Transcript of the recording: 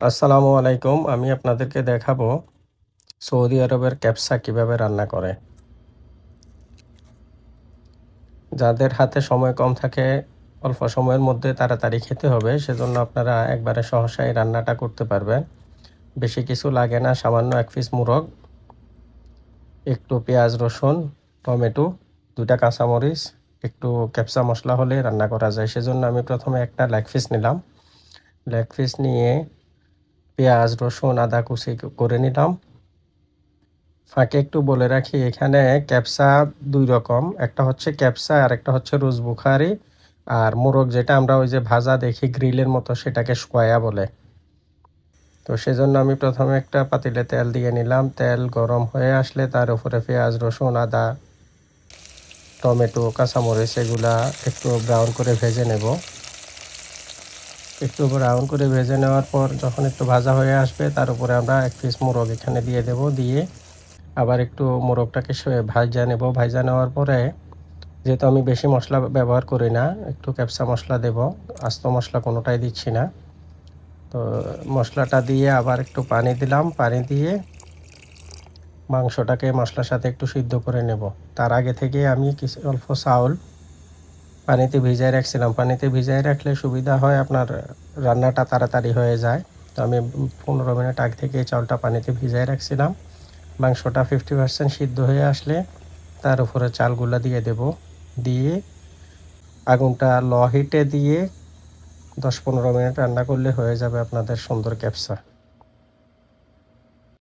আসসালামু আলাইকুম। আমি আপনাদেরকে দেখাবো সৌদি আরবের ক্যাপসা কিভাবে রান্না করে। যাদের হাতে সময় কম থাকে, অল্প সময়ের মধ্যে তাড়াতাড়ি খেতে হবে, সেজন্য আপনারা একবারে সহসাই রান্নাটা করতে পারবেন। বেশি কিছু লাগে না, সামান্য 1 পিস মোরগ, একটু পেঁয়াজ, রসুন, টমেটো, 2টা কাঁচামরিচ, একটু ক্যাপসা মশলা হলে রান্না করা যায়। সেজন্য আমি প্রথমে একটা লেগ পিস নিলাম। লেগ পিস নিয়ে পেঁয়াজ, রসুন, আদা কুচি করে নিলাম। ফাঁকে একটু বলে রাখি, এখানে ক্যাপসা 2 রকম, একটা হচ্ছে ক্যাপসা আর একটা হচ্ছে রোজ বুখারি। আর মোরগ যেটা আমরা ওই যে ভাজা দেখি গ্রিলের মতো, সেটাকে স্কোয়া বলে। তো সেজন্য আমি প্রথমে একটা পাতিলে তেল দিয়ে নিলাম। তেল গরম হয়ে আসলে তার উপরে পেঁয়াজ, রসুন, আদা, টমেটো, কাঁচামরিচ এগুলা একটু ব্রাউন করে ভেজে নেব। একটু ব্রাউন করে ভেজে নেওয়ার পর যখন একটু ভাজা হয়ে আসবে, তার উপরে আমরা 1 পিস মোরগ এখানে দিয়ে দেব। দিয়ে আবার একটু মোরগটাকে ভাজা নেব। ভাজা নেওয়ার পরে, যেহেতু আমি বেশি মশলা ব্যবহার করি না, একটু ক্যাপসা মশলা দেব, আস্ত মশলা কোনোটাই দিচ্ছি না। তো মশলাটা দিয়ে আবার একটু পানি দিলাম। পানি দিয়ে মাংসটাকে মশলার সাথে একটু সিদ্ধ করে নেব। তার আগে থেকে আমি কিছু অল্প চাউল পানিতে ভিজায় রাখছিলাম। পানিতে ভিজায় রাখলে সুবিধা হয়, আপনার রান্নাটা তাড়াতাড়ি হয়ে যায়। তো আমি 15 মিনিট আগে থেকে চাউলটা পানিতে ভিজায় রাখছিলাম। মাংসটা 50% সিদ্ধ হয়ে আসলে তার উপরে চালগুলা দিয়ে দেব। দিয়ে আগুনটা লো হিটে দিয়ে 10-15 মিনিট রান্না করলে হয়ে যাবে আপনাদের সুন্দর ক্যাপসা।